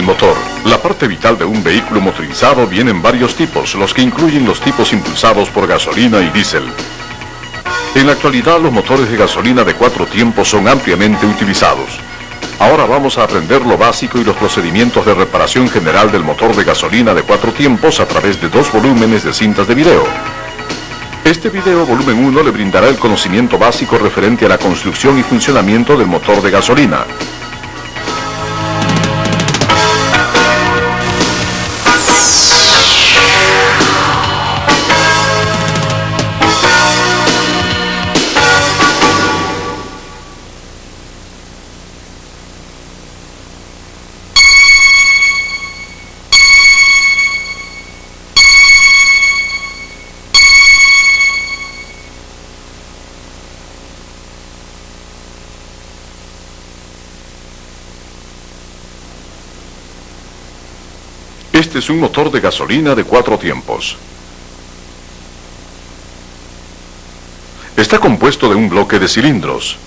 motor. La parte vital de un vehículo motorizado viene en varios tipos, los que incluyen los tipos impulsados por gasolina y diésel. En la actualidad, los motores de gasolina de 4 tiempos son ampliamente utilizados. Ahora vamos a aprender lo básico y los procedimientos de reparación general del motor de gasolina de 4 tiempos a través de 2 volúmenes de cintas de video. Este video, volumen 1, le brindará el conocimiento básico referente a la construcción y funcionamiento del motor de gasolina. Este es un motor de gasolina de 4 tiempos. Está compuesto de un bloque de cilindros,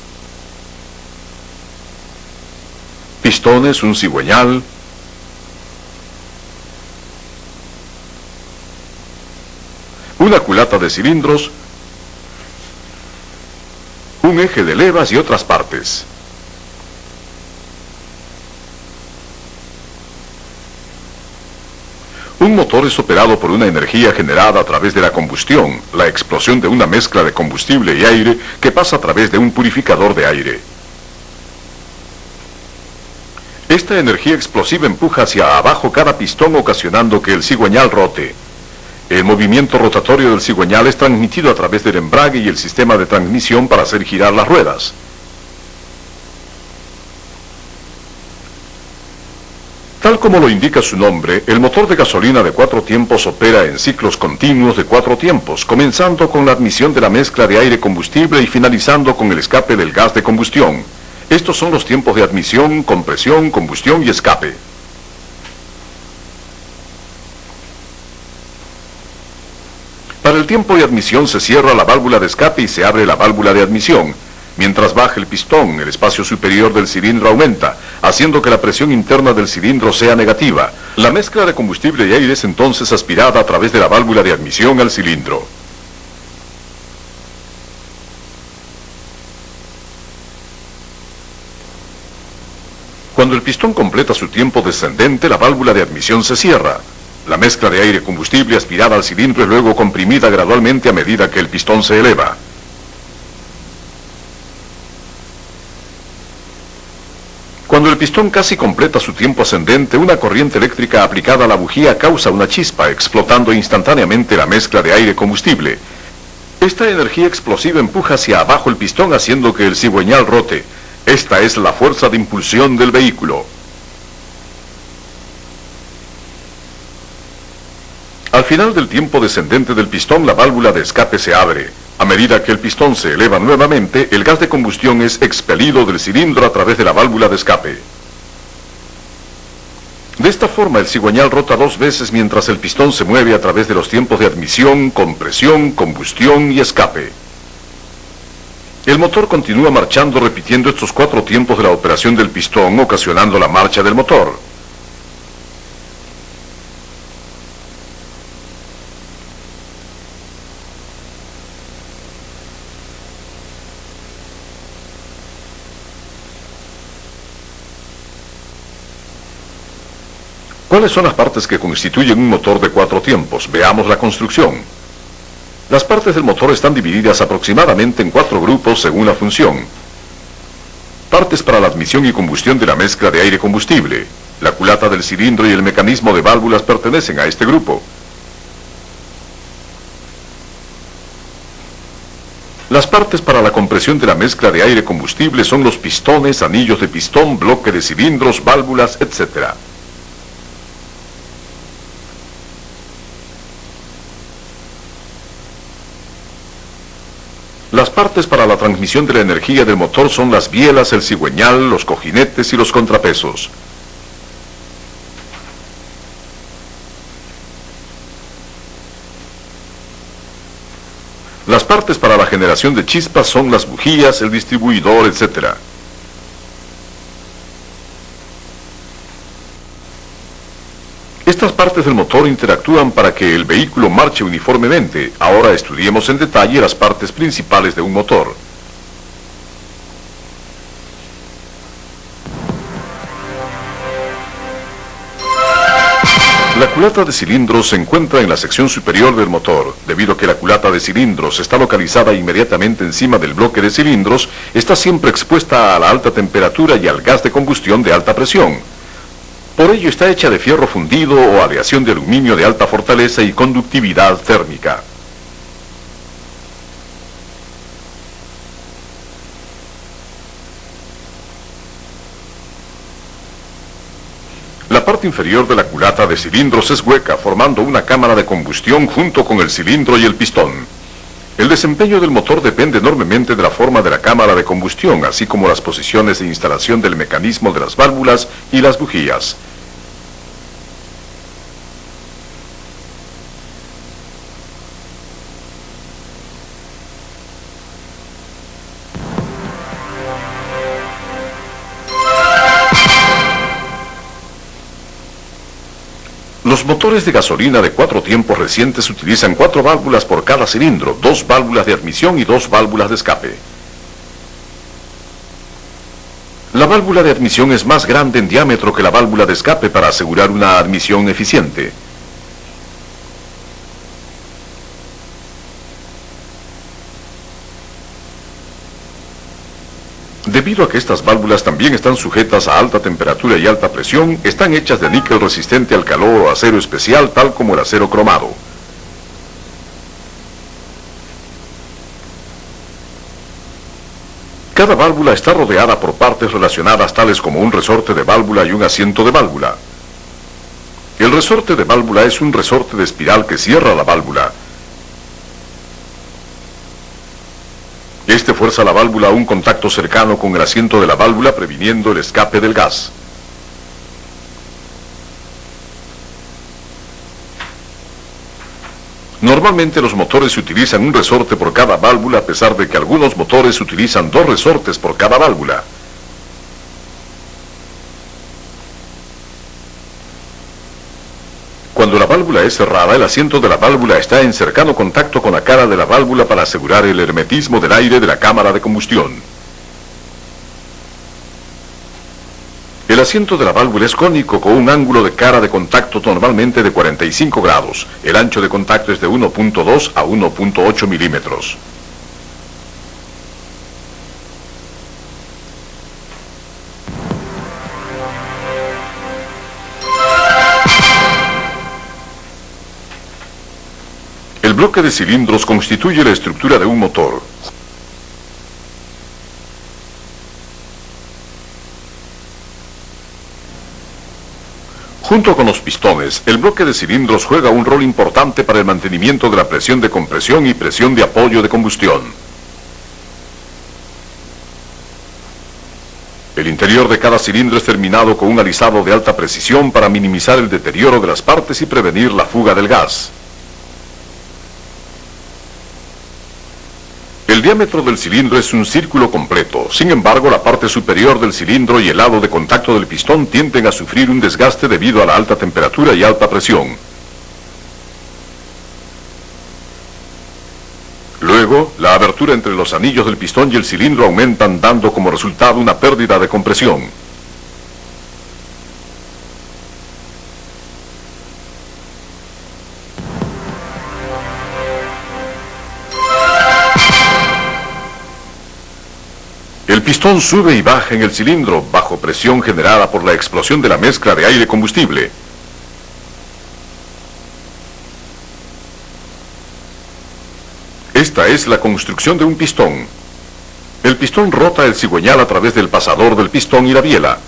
pistones, un cigüeñal, una culata de cilindros, un eje de levas y otras partes. Un motor es operado por una energía generada a través de la combustión, la explosión de una mezcla de combustible y aire que pasa a través de un purificador de aire. Esta energía explosiva empuja hacia abajo cada pistón ocasionando que el cigüeñal rote. El movimiento rotatorio del cigüeñal es transmitido a través del embrague y el sistema de transmisión para hacer girar las ruedas. Tal como lo indica su nombre, el motor de gasolina de 4 tiempos opera en ciclos continuos de 4 tiempos, comenzando con la admisión de la mezcla de aire-combustible y finalizando con el escape del gas de combustión. Estos son los tiempos de admisión, compresión, combustión y escape. Para el tiempo de admisión se cierra la válvula de escape y se abre la válvula de admisión. Mientras baja el pistón, el espacio superior del cilindro aumenta, haciendo que la presión interna del cilindro sea negativa. La mezcla de combustible y aire es entonces aspirada a través de la válvula de admisión al cilindro. Cuando el pistón completa su tiempo descendente, la válvula de admisión se cierra. La mezcla de aire-combustible aspirada al cilindro es luego comprimida gradualmente a medida que el pistón se eleva. Cuando el pistón casi completa su tiempo ascendente, una corriente eléctrica aplicada a la bujía causa una chispa, explotando instantáneamente la mezcla de aire-combustible. Esta energía explosiva empuja hacia abajo el pistón haciendo que el cigüeñal rote. Esta es la fuerza de impulsión del vehículo. Al final del tiempo descendente del pistón, la válvula de escape se abre. A medida que el pistón se eleva nuevamente, el gas de combustión es expelido del cilindro a través de la válvula de escape. De esta forma, el cigüeñal rota 2 veces mientras el pistón se mueve a través de los tiempos de admisión, compresión, combustión y escape. El motor continúa marchando repitiendo estos 4 tiempos de la operación del pistón, ocasionando la marcha del motor. ¿Cuáles son las partes que constituyen un motor de 4 tiempos? Veamos la construcción. Las partes del motor están divididas aproximadamente en 4 grupos según la función. Partes para la admisión y combustión de la mezcla de aire-combustible. La culata del cilindro y el mecanismo de válvulas pertenecen a este grupo. Las partes para la compresión de la mezcla de aire-combustible son los pistones, anillos de pistón, bloque de cilindros, válvulas, etc. Las partes para la transmisión de la energía del motor son las bielas, el cigüeñal, los cojinetes y los contrapesos. Las partes para la generación de chispas son las bujías, el distribuidor, etc. partes del motor interactúan para que el vehículo marche uniformemente. Ahora estudiemos en detalle las partes principales de un motor. La culata de cilindros se encuentra en la sección superior del motor. Debido a que la culata de cilindros está localizada inmediatamente encima del bloque de cilindros, está siempre expuesta a la alta temperatura y al gas de combustión de alta presión. Por ello está hecha de fierro fundido o aleación de aluminio de alta fortaleza y conductividad térmica. La parte inferior de la culata de cilindros es hueca, formando una cámara de combustión junto con el cilindro y el pistón. El desempeño del motor depende enormemente de la forma de la cámara de combustión, así como las posiciones de instalación del mecanismo de las válvulas y las bujías. Los motores de gasolina de 4 tiempos recientes utilizan 4 válvulas por cada cilindro, 2 válvulas de admisión y 2 válvulas de escape. La válvula de admisión es más grande en diámetro que la válvula de escape para asegurar una admisión eficiente. Debido a que estas válvulas también están sujetas a alta temperatura y alta presión, están hechas de níquel resistente al calor o acero especial, tal como el acero cromado. Cada válvula está rodeada por partes relacionadas tales como un resorte de válvula y un asiento de válvula. El resorte de válvula es un resorte de espiral que cierra la válvula. Este fuerza la válvula a un contacto cercano con el asiento de la válvula, previniendo el escape del gas. Normalmente los motores utilizan un resorte por cada válvula, a pesar de que algunos motores utilizan 2 resortes por cada válvula. Cuando la válvula es cerrada, el asiento de la válvula está en cercano contacto con la cara de la válvula para asegurar el hermetismo del aire de la cámara de combustión. El asiento de la válvula es cónico con un ángulo de cara de contacto normalmente de 45 grados. El ancho de contacto es de 1.2 a 1.8 milímetros. El bloque de cilindros constituye la estructura de un motor. Junto con los pistones, el bloque de cilindros juega un rol importante para el mantenimiento de la presión de compresión y presión de apoyo de combustión. El interior de cada cilindro es terminado con un alisado de alta precisión para minimizar el deterioro de las partes y prevenir la fuga del gas. El diámetro del cilindro es un círculo completo. Sin embargo, la parte superior del cilindro y el lado de contacto del pistón tienden a sufrir un desgaste debido a la alta temperatura y alta presión. Luego, la abertura entre los anillos del pistón y el cilindro aumentan, dando como resultado una pérdida de compresión. El pistón sube y baja en el cilindro bajo presión generada por la explosión de la mezcla de aire-combustible. Esta es la construcción de un pistón. El pistón rota el cigüeñal a través del pasador del pistón y la biela.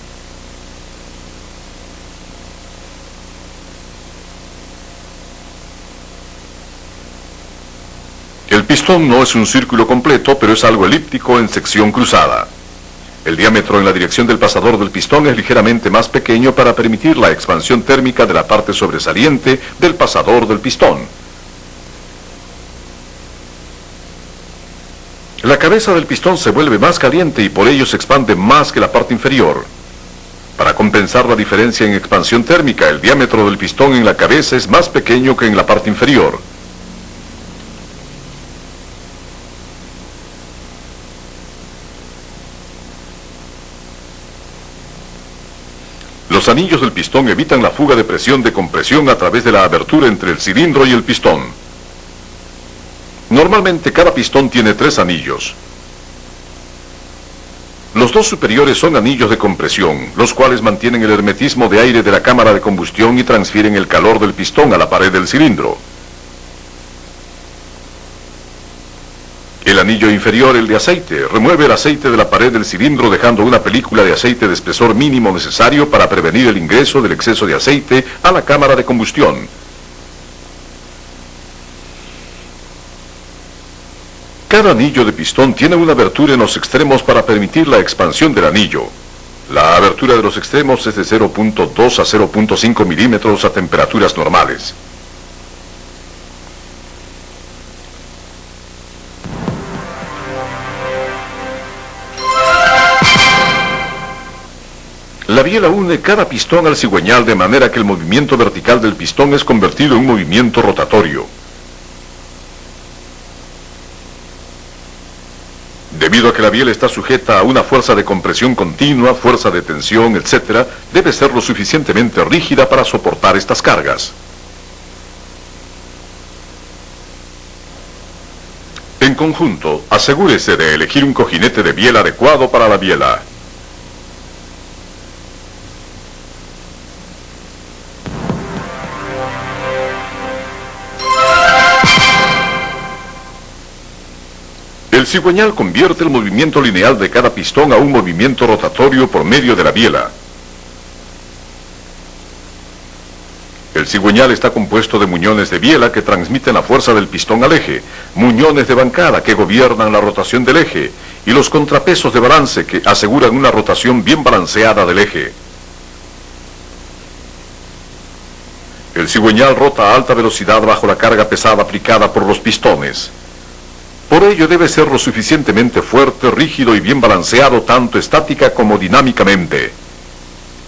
El pistón no es un círculo completo, pero es algo elíptico en sección cruzada. El diámetro en la dirección del pasador del pistón es ligeramente más pequeño para permitir la expansión térmica de la parte sobresaliente del pasador del pistón. La cabeza del pistón se vuelve más caliente y por ello se expande más que la parte inferior. Para compensar la diferencia en expansión térmica, el diámetro del pistón en la cabeza es más pequeño que en la parte inferior. Los anillos del pistón evitan la fuga de presión de compresión a través de la abertura entre el cilindro y el pistón. Normalmente cada pistón tiene 3 anillos. Los 2 superiores son anillos de compresión, los cuales mantienen el hermetismo de aire de la cámara de combustión y transfieren el calor del pistón a la pared del cilindro. El anillo inferior, el de aceite, remueve el aceite de la pared del cilindro dejando una película de aceite de espesor mínimo necesario para prevenir el ingreso del exceso de aceite a la cámara de combustión. Cada anillo de pistón tiene una abertura en los extremos para permitir la expansión del anillo. La abertura de los extremos es de 0.2 a 0.5 milímetros a temperaturas normales. La biela une cada pistón al cigüeñal de manera que el movimiento vertical del pistón es convertido en un movimiento rotatorio. Debido a que la biela está sujeta a una fuerza de compresión continua, fuerza de tensión, etc., debe ser lo suficientemente rígida para soportar estas cargas. En conjunto, asegúrese de elegir un cojinete de biela adecuado para la biela. El cigüeñal convierte el movimiento lineal de cada pistón a un movimiento rotatorio por medio de la biela. El cigüeñal está compuesto de muñones de biela que transmiten la fuerza del pistón al eje, muñones de bancada que gobiernan la rotación del eje, y los contrapesos de balance que aseguran una rotación bien balanceada del eje. El cigüeñal rota a alta velocidad bajo la carga pesada aplicada por los pistones. Por ello debe ser lo suficientemente fuerte, rígido y bien balanceado tanto estática como dinámicamente.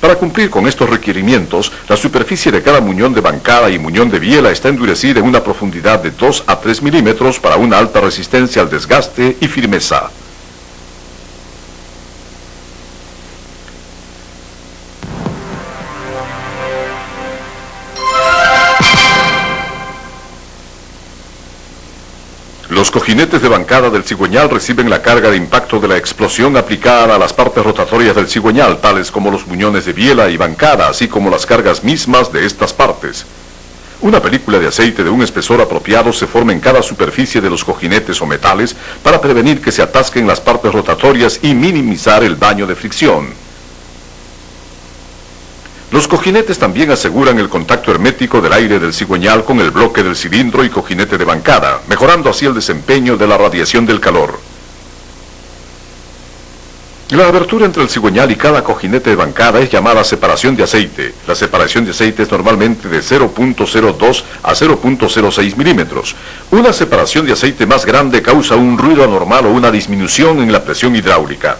Para cumplir con estos requerimientos, la superficie de cada muñón de bancada y muñón de biela está endurecida en una profundidad de 2 a 3 milímetros para una alta resistencia al desgaste y firmeza. Los cojinetes de bancada del cigüeñal reciben la carga de impacto de la explosión aplicada a las partes rotatorias del cigüeñal, tales como los muñones de biela y bancada, así como las cargas mismas de estas partes. Una película de aceite de un espesor apropiado se forma en cada superficie de los cojinetes o metales para prevenir que se atasquen las partes rotatorias y minimizar el daño de fricción. Los cojinetes también aseguran el contacto hermético del aire del cigüeñal con el bloque del cilindro y cojinete de bancada, mejorando así el desempeño de la radiación del calor. La abertura entre el cigüeñal y cada cojinete de bancada es llamada separación de aceite. La separación de aceite es normalmente de 0.02 a 0.06 milímetros. Una separación de aceite más grande causa un ruido anormal o una disminución en la presión hidráulica.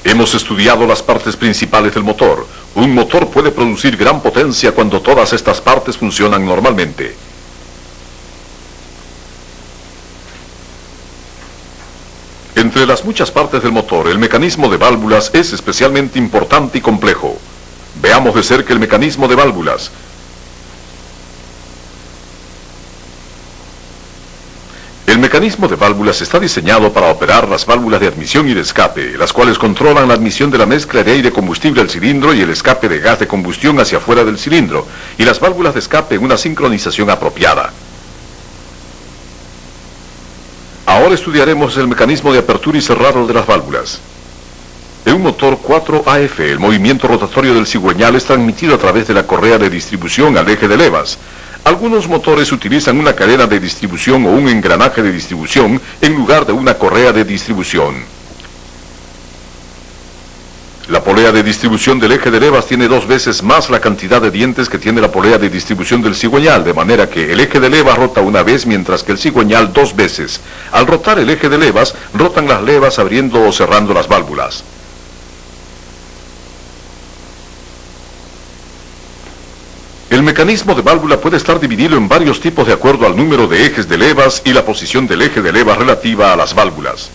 Hemos estudiado las partes principales del motor. Un motor puede producir gran potencia cuando todas estas partes funcionan normalmente. Entre las muchas partes del motor, el mecanismo de válvulas es especialmente importante y complejo. Veamos de cerca el mecanismo de válvulas. El mecanismo de válvulas está diseñado para operar las válvulas de admisión y de escape, las cuales controlan la admisión de la mezcla de aire combustible al cilindro y el escape de gas de combustión hacia afuera del cilindro, y las válvulas de escape en una sincronización apropiada. Ahora estudiaremos el mecanismo de apertura y cerrado de las válvulas. En un motor 4AF, el movimiento rotatorio del cigüeñal es transmitido a través de la correa de distribución al eje de levas. Algunos motores utilizan una cadena de distribución o un engranaje de distribución en lugar de una correa de distribución. La polea de distribución del eje de levas tiene 2 veces más la cantidad de dientes que tiene la polea de distribución del cigüeñal, de manera que el eje de levas rota una vez mientras que el cigüeñal 2 veces. Al rotar el eje de levas, rotan las levas abriendo o cerrando las válvulas. El mecanismo de válvula puede estar dividido en varios tipos de acuerdo al número de ejes de levas y la posición del eje de levas relativa a las válvulas.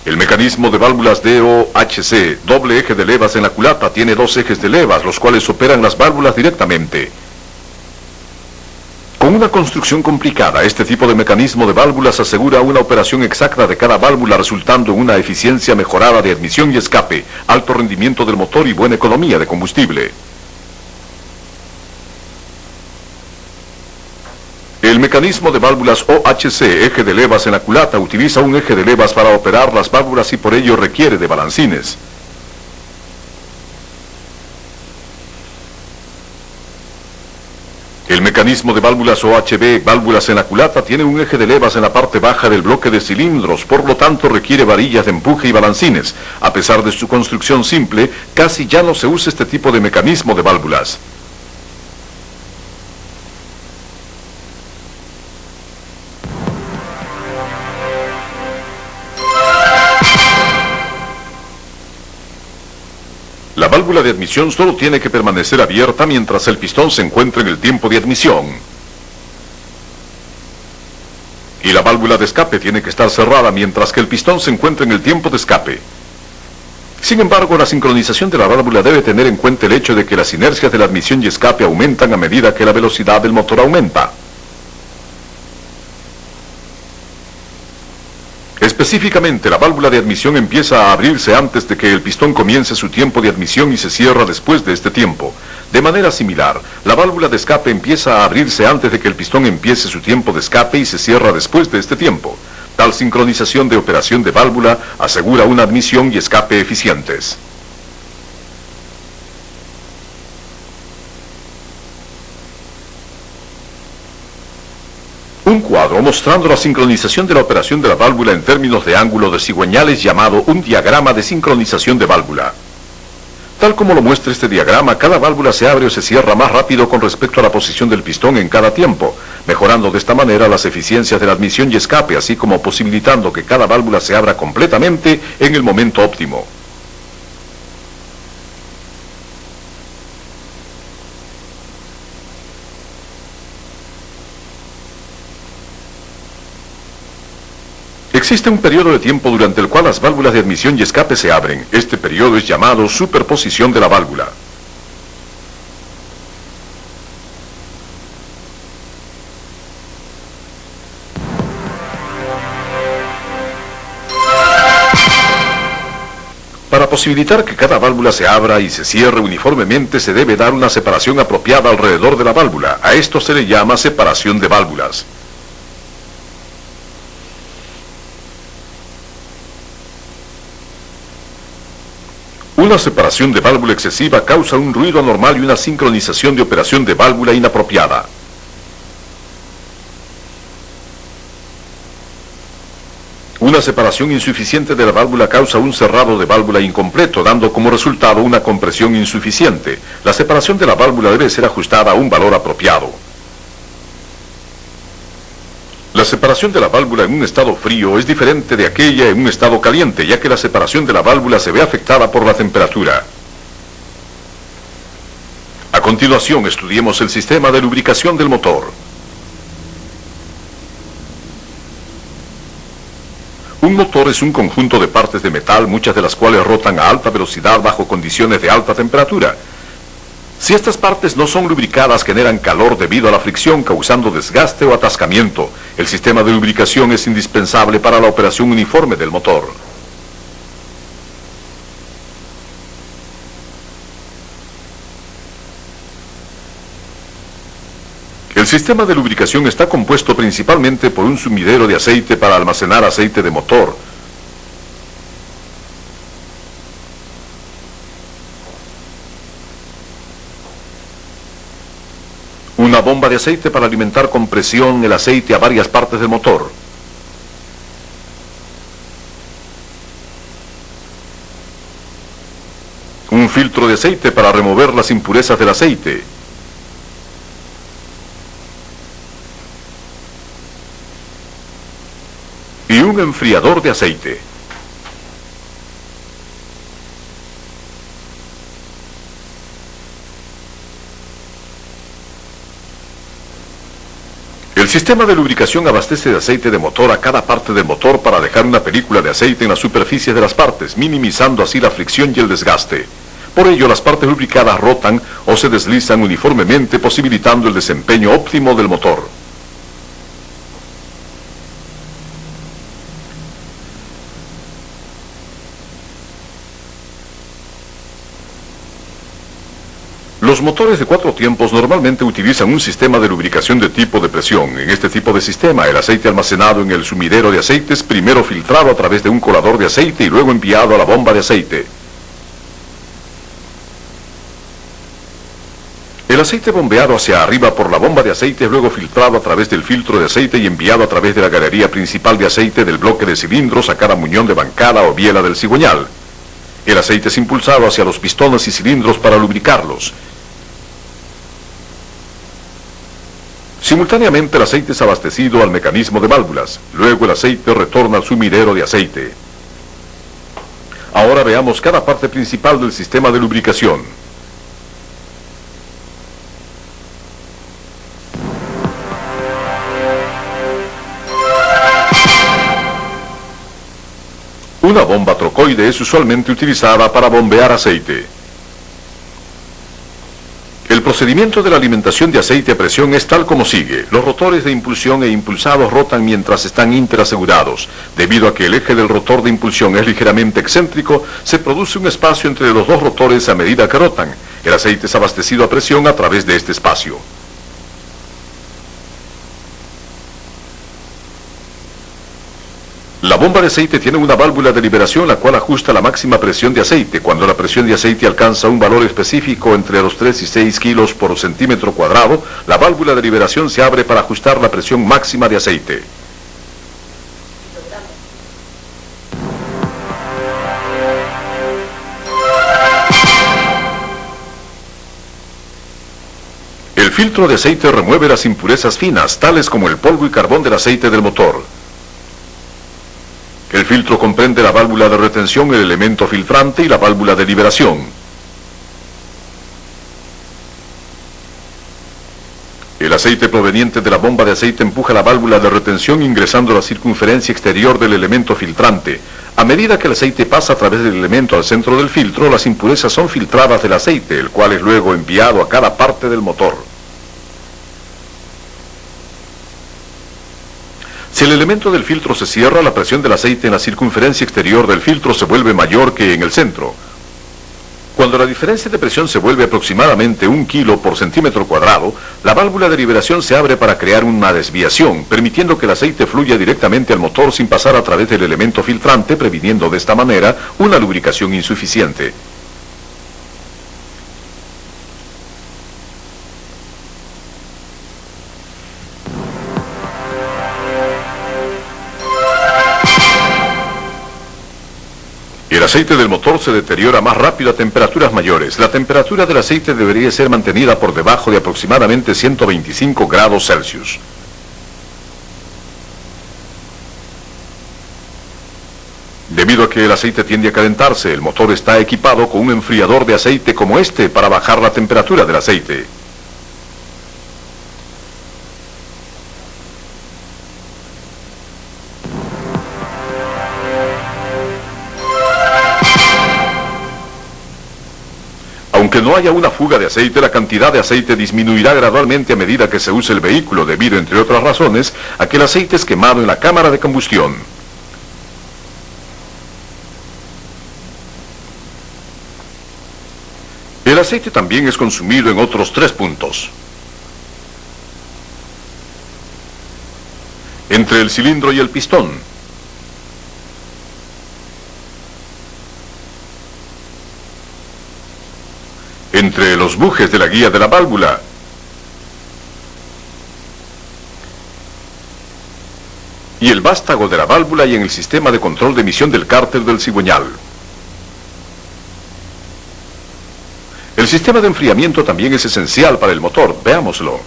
El mecanismo de válvulas DOHC, doble eje de levas en la culata, tiene 2 ejes de levas, los cuales operan las válvulas directamente. Con una construcción complicada, este tipo de mecanismo de válvulas asegura una operación exacta de cada válvula, resultando en una eficiencia mejorada de admisión y escape, alto rendimiento del motor y buena economía de combustible. El mecanismo de válvulas OHC, eje de levas en la culata, utiliza un eje de levas para operar las válvulas y por ello requiere de balancines. El mecanismo de válvulas OHB, válvulas en la culata, tiene un eje de levas en la parte baja del bloque de cilindros, por lo tanto requiere varillas de empuje y balancines. A pesar de su construcción simple, casi ya no se usa este tipo de mecanismo de válvulas. La válvula de admisión solo tiene que permanecer abierta mientras el pistón se encuentra en el tiempo de admisión. Y la válvula de escape tiene que estar cerrada mientras que el pistón se encuentra en el tiempo de escape. Sin embargo, la sincronización de la válvula debe tener en cuenta el hecho de que las inercias de la admisión y escape aumentan a medida que la velocidad del motor aumenta. Específicamente, la válvula de admisión empieza a abrirse antes de que el pistón comience su tiempo de admisión y se cierra después de este tiempo. De manera similar, la válvula de escape empieza a abrirse antes de que el pistón empiece su tiempo de escape y se cierra después de este tiempo. Tal sincronización de operación de válvula asegura una admisión y escape eficientes. Un cuadro mostrando la sincronización de la operación de la válvula en términos de ángulo de cigüeñal es llamado un diagrama de sincronización de válvula. Tal como lo muestra este diagrama, cada válvula se abre o se cierra más rápido con respecto a la posición del pistón en cada tiempo, mejorando de esta manera las eficiencias de la admisión y escape, así como posibilitando que cada válvula se abra completamente en el momento óptimo. Existe un periodo de tiempo durante el cual las válvulas de admisión y escape se abren. Este periodo es llamado superposición de la válvula. Para posibilitar que cada válvula se abra y se cierre uniformemente, se debe dar una separación apropiada alrededor de la válvula. A esto se le llama separación de válvulas. Una separación de válvula excesiva causa un ruido anormal y una sincronización de operación de válvula inapropiada. Una separación insuficiente de la válvula causa un cerrado de válvula incompleto, dando como resultado una compresión insuficiente. La separación de la válvula debe ser ajustada a un valor apropiado. La separación de la válvula en un estado frío es diferente de aquella en un estado caliente, ya que la separación de la válvula se ve afectada por la temperatura. A continuación, estudiemos el sistema de lubricación del motor. Un motor es un conjunto de partes de metal, muchas de las cuales rotan a alta velocidad bajo condiciones de alta temperatura. Si estas partes no son lubricadas, generan calor debido a la fricción, causando desgaste o atascamiento. El sistema de lubricación es indispensable para la operación uniforme del motor. El sistema de lubricación está compuesto principalmente por un sumidero de aceite para almacenar aceite de motor, una bomba de aceite para alimentar con presión el aceite a varias partes del motor, Un filtro de aceite para remover las impurezas del aceite. Y un enfriador de aceite. El sistema de lubricación abastece de aceite de motor a cada parte del motor para dejar una película de aceite en las superficies de las partes, minimizando así la fricción y el desgaste. Por ello, las partes lubricadas rotan o se deslizan uniformemente, posibilitando el desempeño óptimo del motor. Los motores de 4 tiempos normalmente utilizan un sistema de lubricación de tipo de presión. En este tipo de sistema, el aceite almacenado en el sumidero de aceite es primero filtrado a través de un colador de aceite y luego enviado a la bomba de aceite. El aceite bombeado hacia arriba por la bomba de aceite es luego filtrado a través del filtro de aceite y enviado a través de la galería principal de aceite del bloque de cilindros a cada muñón de bancada o biela del cigüeñal. El aceite es impulsado hacia los pistones y cilindros para lubricarlos. Simultáneamente el aceite es abastecido al mecanismo de válvulas. Luego el aceite retorna al sumidero de aceite. Ahora veamos cada parte principal del sistema de lubricación. Una bomba trocoide es usualmente utilizada para bombear aceite. El procedimiento de la alimentación de aceite a presión es tal como sigue. Los rotores de impulsión e impulsados rotan mientras están interasegurados. Debido a que el eje del rotor de impulsión es ligeramente excéntrico, se produce un espacio entre los dos rotores a medida que rotan. El aceite es abastecido a presión a través de este espacio. La bomba de aceite tiene una válvula de liberación la cual ajusta la máxima presión de aceite. Cuando la presión de aceite alcanza un valor específico entre los 3 y 6 kilos por centímetro cuadrado, la válvula de liberación se abre para ajustar la presión máxima de aceite. El filtro de aceite remueve las impurezas finas, tales como el polvo y carbón del aceite del motor. El filtro comprende la válvula de retención, el elemento filtrante y la válvula de liberación. El aceite proveniente de la bomba de aceite empuja la válvula de retención ingresando a la circunferencia exterior del elemento filtrante. A medida que el aceite pasa a través del elemento al centro del filtro, las impurezas son filtradas del aceite, el cual es luego enviado a cada parte del motor. Si el elemento del filtro se cierra, la presión del aceite en la circunferencia exterior del filtro se vuelve mayor que en el centro. Cuando la diferencia de presión se vuelve aproximadamente 1 kilo por centímetro cuadrado, la válvula de liberación se abre para crear una desviación, permitiendo que el aceite fluya directamente al motor sin pasar a través del elemento filtrante, previniendo de esta manera una lubricación insuficiente. El aceite del motor se deteriora más rápido a temperaturas mayores. La temperatura del aceite debería ser mantenida por debajo de aproximadamente 125 grados Celsius. Debido a que el aceite tiende a calentarse, el motor está equipado con un enfriador de aceite como este para bajar la temperatura del aceite. Aunque no haya una fuga de aceite, la cantidad de aceite disminuirá gradualmente a medida que se use el vehículo, debido, entre otras razones, a que el aceite es quemado en la cámara de combustión. El aceite también es consumido en otros 3 puntos. Entre el cilindro y el pistón. Entre los bujes de la guía de la válvula. Y el vástago de la válvula y en el sistema de control de emisión del cárter del cigüeñal. sistema de enfriamiento también es esencial para el motor. Veámoslo.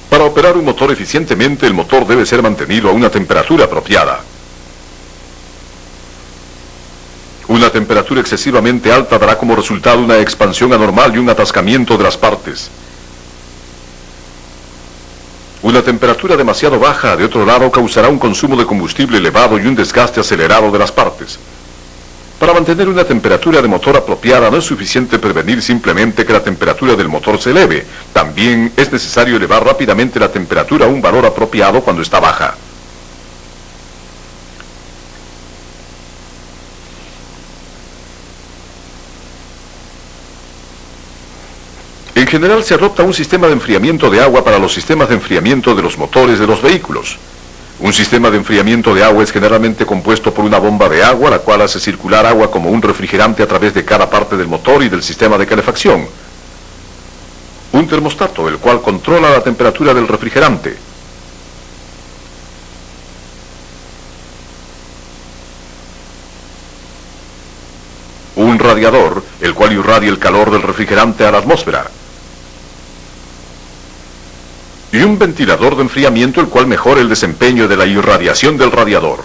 Para operar un motor eficientemente, el motor debe ser mantenido a una temperatura apropiada. Una temperatura excesivamente alta dará como resultado una expansión anormal y un atascamiento de las partes. Una temperatura demasiado baja, de otro lado, causará un consumo de combustible elevado y un desgaste acelerado de las partes. Para mantener una temperatura de motor apropiada no es suficiente prevenir simplemente que la temperatura del motor se eleve. También es necesario elevar rápidamente la temperatura a un valor apropiado cuando está baja. En general se adopta un sistema de enfriamiento de agua para los sistemas de enfriamiento de los motores de los vehículos. Un sistema de enfriamiento de agua es generalmente compuesto por una bomba de agua, la cual hace circular agua como un refrigerante a través de cada parte del motor y del sistema de calefacción. Un termostato, el cual controla la temperatura del refrigerante. Un radiador, el cual irradia el calor del refrigerante a la atmósfera. Y un ventilador de enfriamiento, el cual mejora el desempeño de la irradiación del radiador.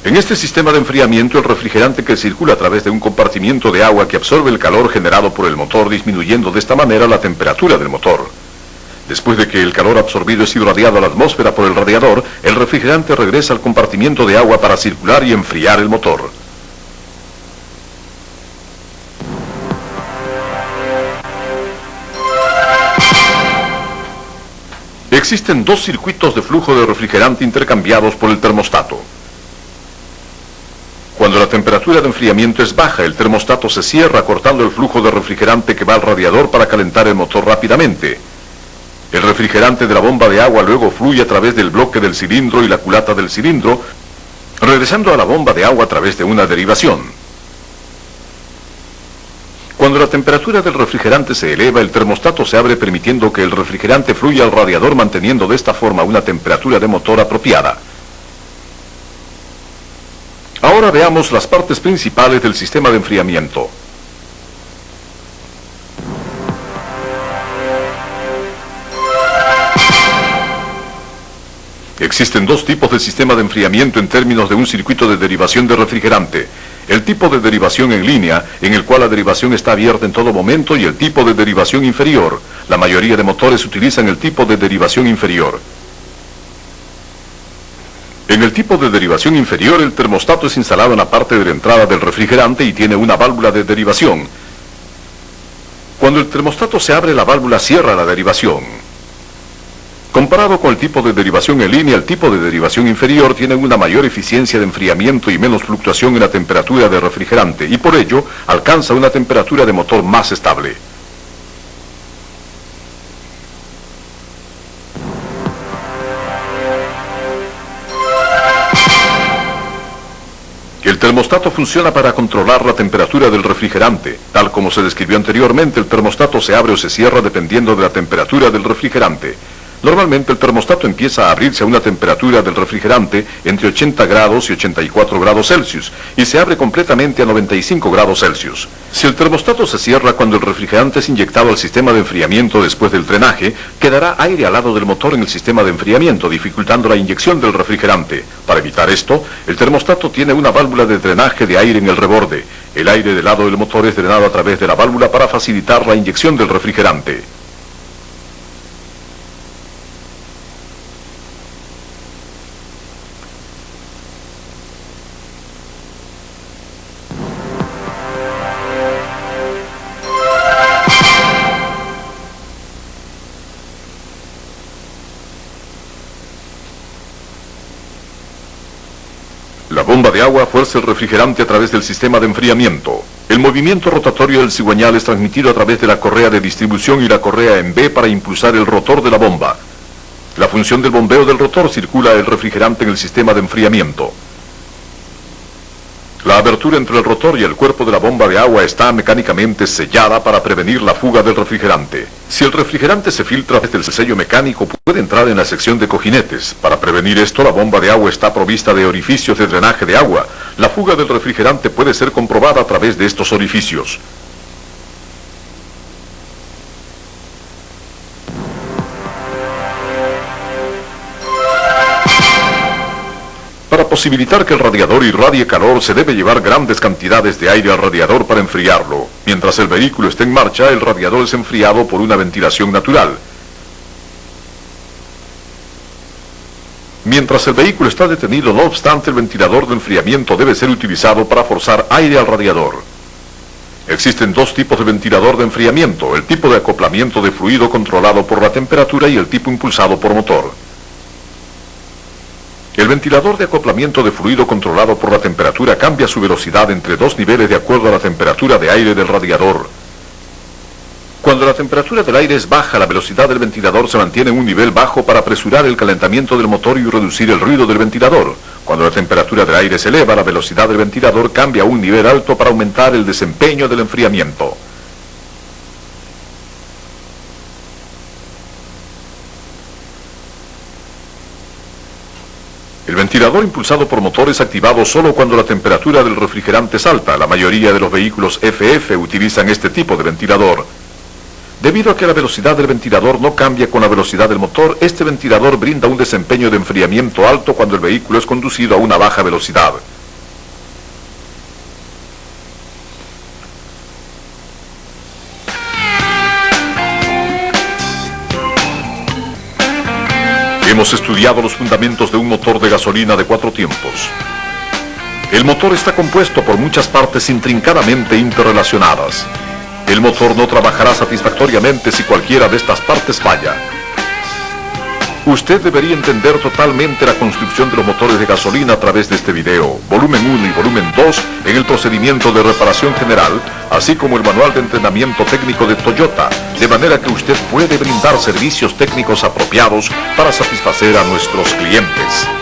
En este sistema de enfriamiento, el refrigerante que circula a través de un compartimiento de agua que absorbe el calor generado por el motor, disminuyendo de esta manera la temperatura del motor. Después de que el calor absorbido es irradiado a la atmósfera por el radiador, el refrigerante regresa al compartimiento de agua para circular y enfriar el motor. Existen dos circuitos de flujo de refrigerante intercambiados por el termostato. Cuando la temperatura de enfriamiento es baja, el termostato se cierra cortando el flujo de refrigerante que va al radiador para calentar el motor rápidamente. El refrigerante de la bomba de agua luego fluye a través del bloque del cilindro y la culata del cilindro, regresando a la bomba de agua a través de una derivación. Cuando la temperatura del refrigerante se eleva, el termostato se abre permitiendo que el refrigerante fluya al radiador, manteniendo de esta forma una temperatura de motor apropiada. Ahora veamos las partes principales del sistema de enfriamiento. Existen dos tipos de sistema de enfriamiento en términos de un circuito de derivación de refrigerante. El tipo de derivación en línea, en el cual la derivación está abierta en todo momento, y el tipo de derivación inferior. La mayoría de motores utilizan el tipo de derivación inferior. En el tipo de derivación inferior, el termostato es instalado en la parte de la entrada del refrigerante y tiene una válvula de derivación. Cuando el termostato se abre, la válvula cierra la derivación. Comparado con el tipo de derivación en línea, el tipo de derivación inferior tiene una mayor eficiencia de enfriamiento y menos fluctuación en la temperatura de refrigerante, y por ello alcanza una temperatura de motor más estable. El termostato funciona para controlar la temperatura del refrigerante. Tal como se describió anteriormente, el termostato se abre o se cierra dependiendo de la temperatura del refrigerante. Normalmente el termostato empieza a abrirse a una temperatura del refrigerante entre 80 grados y 84 grados Celsius y se abre completamente a 95 grados Celsius. Si el termostato se cierra cuando el refrigerante es inyectado al sistema de enfriamiento después del drenaje, quedará aire al lado del motor en el sistema de enfriamiento, dificultando la inyección del refrigerante. Para evitar esto, el termostato tiene una válvula de drenaje de aire en el reborde. El aire del lado del motor es drenado a través de la válvula para facilitar la inyección del refrigerante. La bomba de agua fuerza el refrigerante a través del sistema de enfriamiento. El movimiento rotatorio del cigüeñal es transmitido a través de la correa de distribución y la correa en B para impulsar el rotor de la bomba. La función del bombeo del rotor circula el refrigerante en el sistema de enfriamiento. La abertura abertura entre el rotor y el cuerpo de la bomba de agua está mecánicamente sellada para prevenir la fuga del refrigerante. Si el refrigerante se filtra desde el sello mecánico, puede entrar en la sección de cojinetes. Para prevenir esto, la bomba de agua está provista de orificios de drenaje de agua. La fuga del refrigerante puede ser comprobada a través de estos orificios. Para posibilitar que el radiador irradie calor, se debe llevar grandes cantidades de aire al radiador para enfriarlo. Mientras el vehículo esté en marcha, el radiador es enfriado por una ventilación natural. Mientras el vehículo está detenido, no obstante, el ventilador de enfriamiento debe ser utilizado para forzar aire al radiador. Existen dos tipos de ventilador de enfriamiento: el tipo de acoplamiento de fluido controlado por la temperatura y el tipo impulsado por motor. El ventilador de acoplamiento de fluido controlado por la temperatura cambia su velocidad entre dos niveles de acuerdo a la temperatura de aire del radiador. Cuando la temperatura del aire es baja, la velocidad del ventilador se mantiene en un nivel bajo para apresurar el calentamiento del motor y reducir el ruido del ventilador. Cuando la temperatura del aire se eleva, la velocidad del ventilador cambia a un nivel alto para aumentar el desempeño del enfriamiento. El ventilador impulsado por motor es activado solo cuando la temperatura del refrigerante es alta. La mayoría de los vehículos FF utilizan este tipo de ventilador. Debido a que la velocidad del ventilador no cambia con la velocidad del motor, este ventilador brinda un desempeño de enfriamiento alto cuando el vehículo es conducido a una baja velocidad. Hemos estudiado los fundamentos de un motor de gasolina de 4 tiempos. El motor está compuesto por muchas partes intrincadamente interrelacionadas. El motor no trabajará satisfactoriamente si cualquiera de estas partes falla. Usted debería entender totalmente la construcción de los motores de gasolina a través de este video, volumen 1 y volumen 2, en el procedimiento de reparación general, así como el manual de entrenamiento técnico de Toyota, de manera que usted puede brindar servicios técnicos apropiados para satisfacer a nuestros clientes.